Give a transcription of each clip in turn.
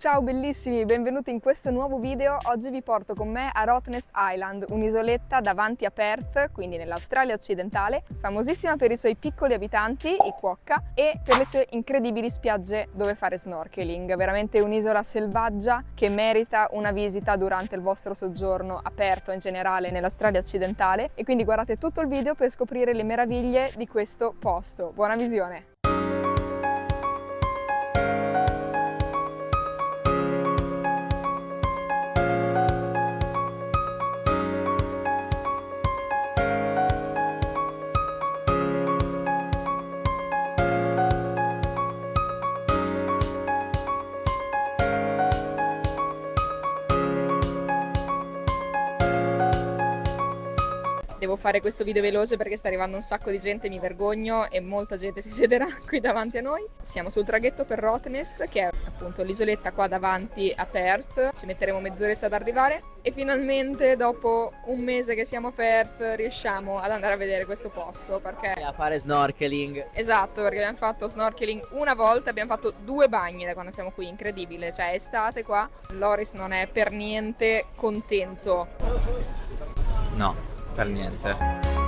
Ciao bellissimi, benvenuti in questo nuovo video. Oggi vi porto con me a Rottnest Island, un'isoletta davanti a Perth, quindi nell'Australia occidentale, famosissima per i suoi piccoli abitanti, i quokka, e per le sue incredibili spiagge dove fare snorkeling. Veramente un'isola selvaggia che merita una visita durante il vostro soggiorno a Perth o in generale nell'Australia occidentale, e quindi guardate tutto il video per scoprire le meraviglie di questo posto. Buona visione! Devo fare questo video veloce perché sta arrivando un sacco di gente, mi vergogno, e molta gente si siederà qui davanti a noi. Siamo sul traghetto per Rottnest, che è appunto l'isoletta qua davanti a Perth. Ci metteremo mezz'oretta ad arrivare e finalmente dopo un mese che siamo a Perth riusciamo ad andare a vedere questo posto, perché a fare snorkeling. esatto, perché abbiamo fatto snorkeling una volta, abbiamo fatto 2 bagni da quando siamo qui, incredibile, cioè è estate qua. Loris non è per niente contento. No, per niente.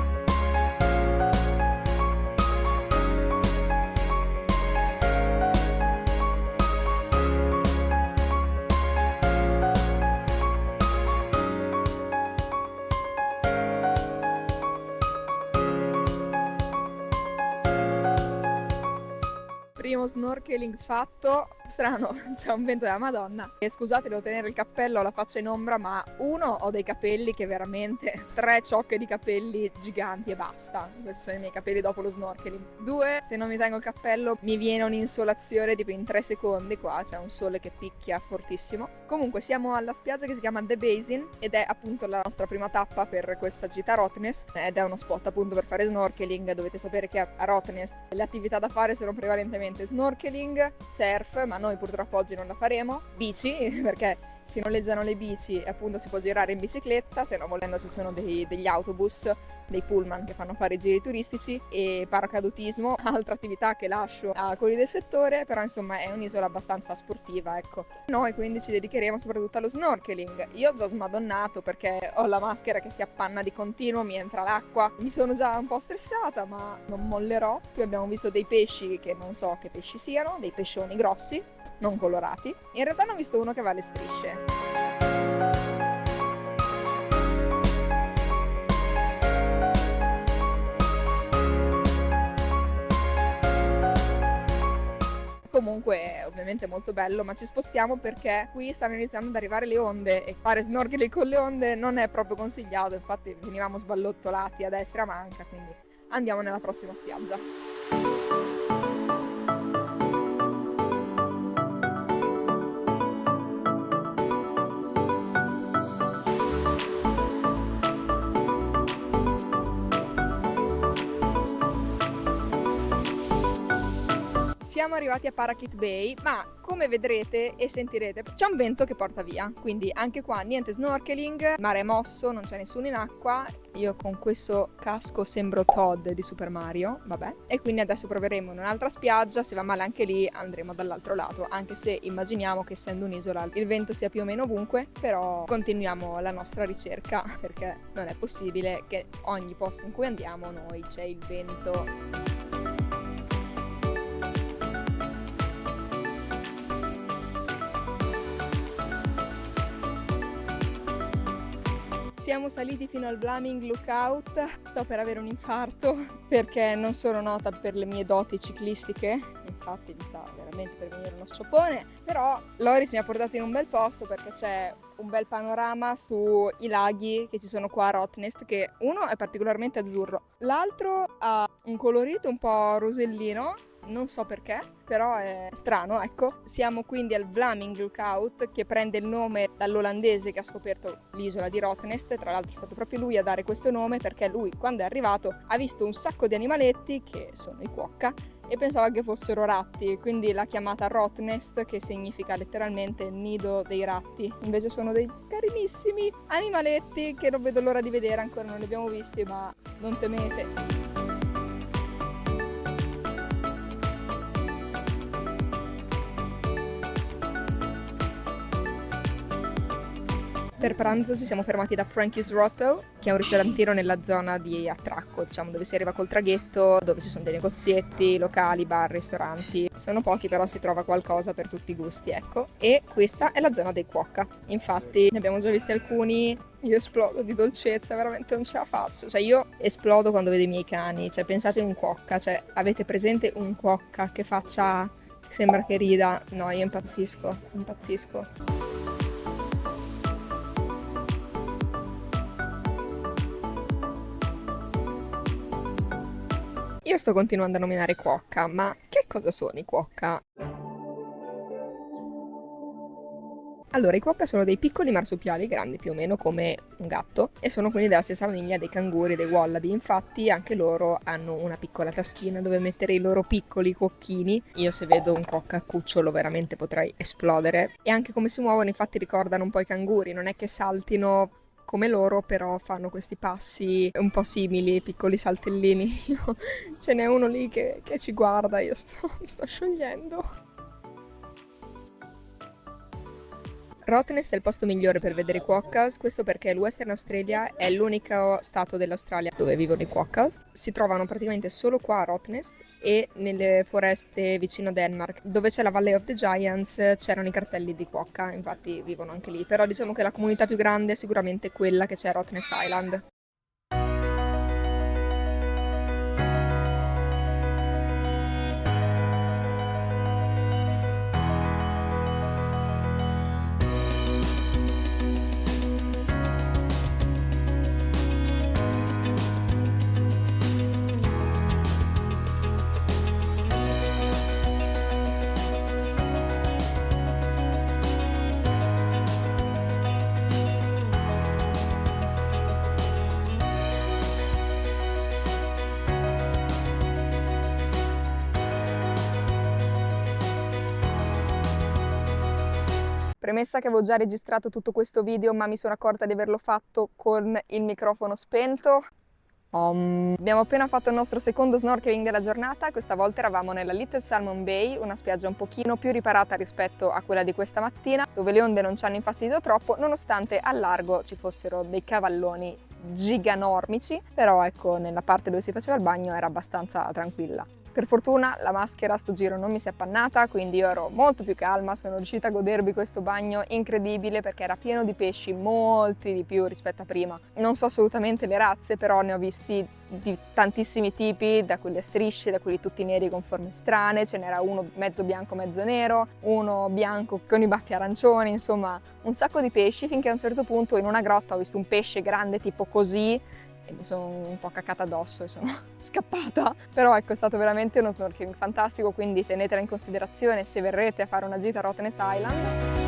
Primo snorkeling fatto. Strano, c'è un vento della Madonna. E scusate, devo tenere il cappello, ho la faccia in ombra, ma uno, ho dei capelli che veramente 3 ciocche di capelli giganti e basta. Questi sono i miei capelli dopo lo snorkeling. 2, se non mi tengo il cappello mi viene un'insolazione tipo in 3 secondi. Qua c'è un sole che picchia fortissimo. Comunque siamo alla spiaggia che si chiama The Basin ed è appunto la nostra prima tappa per questa gita a Rottnest, ed è uno spot appunto per fare snorkeling. Dovete sapere che a Rottnest le attività da fare sono prevalentemente snorkeling, surf, ma noi purtroppo oggi non la faremo, bici, perché si noleggiano le bici e appunto si può girare in bicicletta, se no volendo ci sono degli autobus, dei pullman che fanno fare i giri turistici, e paracadutismo, altra attività che lascio a quelli del settore, però insomma è un'isola abbastanza sportiva, ecco. Noi quindi ci dedicheremo soprattutto allo snorkeling. Io ho già smadonnato perché ho la maschera che si appanna di continuo, mi entra l'acqua, mi sono già un po' stressata, ma non mollerò. Qui abbiamo visto dei pesci che non so che pesci siano, dei pescioni grossi, non colorati. In realtà ne ho visto uno che aveva le strisce. Comunque è ovviamente molto bello, ma ci spostiamo perché qui stanno iniziando ad arrivare le onde e fare snorkeling con le onde non è proprio consigliato. Infatti venivamo sballottolati a destra e a manca, quindi andiamo nella prossima spiaggia. Siamo arrivati a Parakeet Bay, ma come vedrete e sentirete c'è un vento che porta via, quindi anche qua niente snorkeling, mare è mosso, non c'è nessuno in acqua. Io con questo casco sembro Todd di Super Mario, vabbè. E quindi adesso proveremo in un'altra spiaggia, se va male anche lì andremo dall'altro lato, anche se immaginiamo che essendo un'isola il vento sia più o meno ovunque, però continuiamo la nostra ricerca perché non è possibile che ogni posto in cui andiamo noi c'è il vento. Siamo saliti fino al Vlaming Lookout, sto per avere un infarto perché non sono nota per le mie doti ciclistiche, infatti mi sta veramente per venire uno sciopone, però Loris mi ha portato in un bel posto perché c'è un bel panorama sui laghi che ci sono qua a Rottnest, che uno è particolarmente azzurro, l'altro ha un colorito un po' rosellino, non so perché, però è strano, ecco. Siamo quindi al Vlaming Lookout, che prende il nome dall'olandese che ha scoperto l'isola di Rottnest. Tra l'altro è stato proprio lui a dare questo nome perché lui, quando è arrivato, ha visto un sacco di animaletti, che sono i quokka, e pensava che fossero ratti, quindi l'ha chiamata Rottnest, che significa letteralmente il nido dei ratti. Invece sono dei carinissimi animaletti che non vedo l'ora di vedere, ancora non li abbiamo visti, ma non temete. Per pranzo ci siamo fermati da Frankie's Grotto, che è un ristorantino nella zona di attracco, diciamo, dove si arriva col traghetto, dove ci sono dei negozietti, locali, bar, ristoranti. Sono pochi, però si trova qualcosa per tutti i gusti, ecco. E questa è la zona dei cuocca. Infatti ne abbiamo già visti alcuni. Io esplodo di dolcezza, veramente non ce la faccio. Cioè io esplodo quando vedo i miei cani. Cioè pensate un cuocca, cioè avete presente un cuocca che faccia... sembra che rida? No, io impazzisco. Io sto continuando a nominare i cuocca, ma che cosa sono i cuocca? Allora, i cuocca sono dei piccoli marsupiali, grandi più o meno come un gatto, e sono quindi della stessa famiglia dei canguri, dei wallaby. Infatti anche loro hanno una piccola taschina dove mettere i loro piccoli cuocchini. Io se vedo un cuocca cucciolo veramente potrei esplodere. E anche come si muovono, infatti ricordano un po' i canguri, non è che saltino come loro, però fanno questi passi un po' simili, piccoli saltellini. Ce n'è uno lì che ci guarda, mi sto sciogliendo. Rottnest è il posto migliore per vedere i quokkas, questo perché il Western Australia è l'unico stato dell'Australia dove vivono i quokkas. Si trovano praticamente solo qua a Rottnest e nelle foreste vicino a Denmark, dove c'è la Valley of the Giants, c'erano i cartelli di quokka, infatti vivono anche lì. Però diciamo che la comunità più grande è sicuramente quella che c'è a Rottnest Island. Premessa che avevo già registrato tutto questo video, ma mi sono accorta di averlo fatto con il microfono spento. Abbiamo appena fatto il nostro secondo snorkeling della giornata, questa volta eravamo nella Little Salmon Bay, una spiaggia un pochino più riparata rispetto a quella di questa mattina, dove le onde non ci hanno infastidito troppo, nonostante al largo ci fossero dei cavalloni giganormici, però ecco, nella parte dove si faceva il bagno era abbastanza tranquilla. Per fortuna la maschera a sto giro non mi si è appannata, quindi io ero molto più calma, sono riuscita a godermi questo bagno incredibile perché era pieno di pesci, molti di più rispetto a prima. Non so assolutamente le razze, però ne ho visti di tantissimi tipi, da quelli a strisce, da quelli tutti neri con forme strane, ce n'era uno mezzo bianco mezzo nero, uno bianco con i baffi arancioni, insomma un sacco di pesci, finché a un certo punto in una grotta ho visto un pesce grande tipo così, e mi sono un po' cacata addosso e sono scappata. Però ecco, è stato veramente uno snorkeling fantastico, quindi tenetela in considerazione se verrete a fare una gita a Rottnest Island.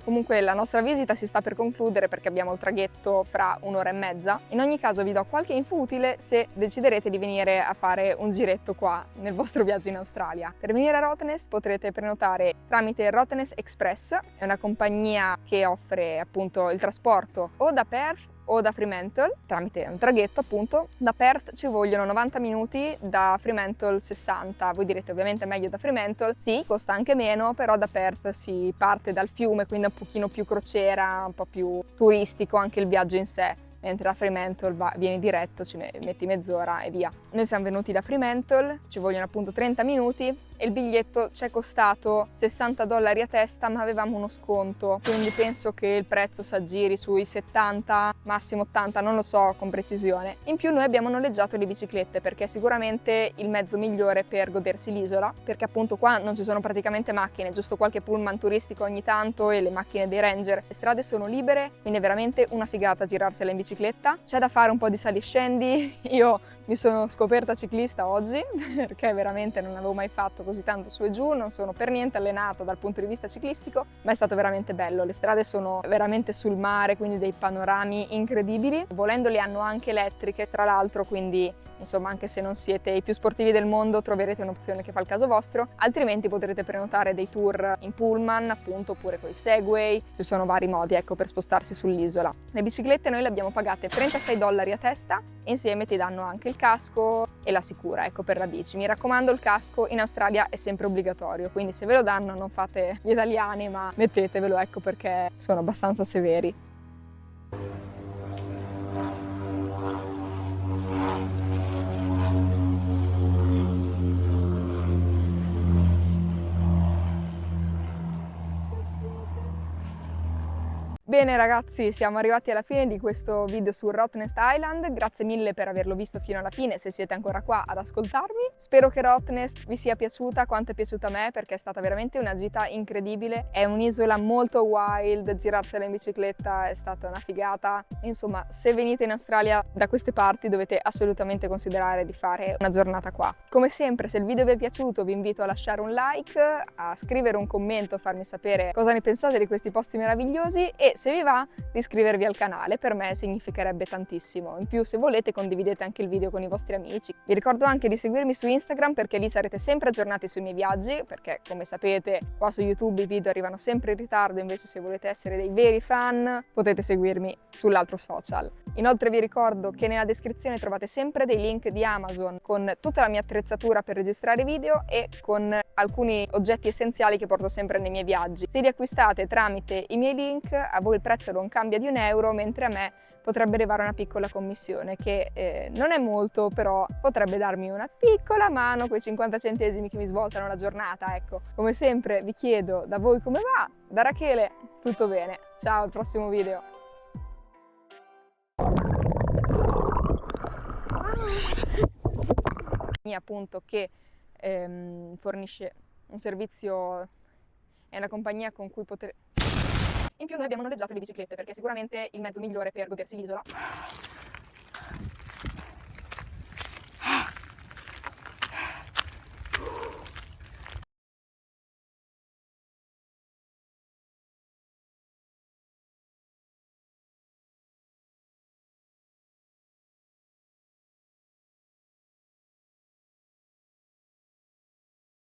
Comunque la nostra visita si sta per concludere perché abbiamo il traghetto fra un'ora e mezza. In ogni caso vi do qualche info utile se deciderete di venire a fare un giretto qua nel vostro viaggio in Australia. Per venire a Rottnest potrete prenotare tramite Rottnest Express, è una compagnia che offre appunto il trasporto o da Perth o da Fremantle, tramite un traghetto appunto. Da Perth ci vogliono 90 minuti, da Fremantle 60. Voi direte ovviamente è meglio da Fremantle, sì, costa anche meno, però da Perth si parte dal fiume, quindi un pochino più crociera, un po' più turistico anche il viaggio in sé, mentre da Fremantle vieni diretto, ci metti mezz'ora e via. Noi siamo venuti da Fremantle, ci vogliono appunto 30 minuti e il biglietto ci è costato $60 a testa, ma avevamo uno sconto, quindi penso che il prezzo si aggiri sui 70, massimo 80, non lo so con precisione. In più noi abbiamo noleggiato le biciclette perché è sicuramente il mezzo migliore per godersi l'isola, perché appunto qua non ci sono praticamente macchine, giusto qualche pullman turistico ogni tanto e le macchine dei ranger. Le strade sono libere, quindi è veramente una figata girarsela in bicicletta. C'è da fare un po' di sali e scendi, io mi sono scoperta ciclista oggi perché veramente non avevo mai fatto così tanto su e giù, non sono per niente allenata dal punto di vista ciclistico, ma è stato veramente bello. Le strade sono veramente sul mare, quindi dei panorami incredibili. Volendo le hanno anche elettriche, tra l'altro, quindi insomma anche se non siete i più sportivi del mondo troverete un'opzione che fa il caso vostro, altrimenti potrete prenotare dei tour in pullman appunto, oppure con i Segway, ci sono vari modi ecco per spostarsi sull'isola. Le biciclette noi le abbiamo pagate $36 a testa e insieme ti danno anche il casco e la sicura ecco per la bici. Mi raccomando, il casco in Australia è sempre obbligatorio, quindi se ve lo danno non fate gli italiani ma mettetevelo ecco perché sono abbastanza severi. Bene ragazzi, siamo arrivati alla fine di questo video su Rottnest Island, grazie mille per averlo visto fino alla fine se siete ancora qua ad ascoltarmi. Spero che Rottnest vi sia piaciuta quanto è piaciuta a me perché è stata veramente una gita incredibile, è un'isola molto wild, girarsela in bicicletta è stata una figata. Insomma, se venite in Australia da queste parti dovete assolutamente considerare di fare una giornata qua. Come sempre, se il video vi è piaciuto vi invito a lasciare un like, a scrivere un commento, a farmi sapere cosa ne pensate di questi posti meravigliosi e se vi va di iscrivervi al canale, per me significherebbe tantissimo. In più, se volete, condividete anche il video con i vostri amici. Vi ricordo anche di seguirmi su Instagram perché lì sarete sempre aggiornati sui miei viaggi, perché come sapete qua su YouTube i video arrivano sempre in ritardo, invece se volete essere dei veri fan potete seguirmi sull'altro social. Inoltre vi ricordo che nella descrizione trovate sempre dei link di Amazon con tutta la mia attrezzatura per registrare video e con alcuni oggetti essenziali che porto sempre nei miei viaggi. Se li acquistate tramite i miei link, a voi il prezzo non cambia di €1, mentre a me potrebbe arrivare una piccola commissione che non è molto, però potrebbe darmi una piccola mano, quei 50 centesimi che mi svoltano la giornata, ecco. Come sempre vi chiedo da voi come va, da Rachele tutto bene, ciao al prossimo video. Appunto che fornisce un servizio, è una compagnia con cui poter... In più noi abbiamo noleggiato le biciclette perché è sicuramente il mezzo migliore per godersi l'isola.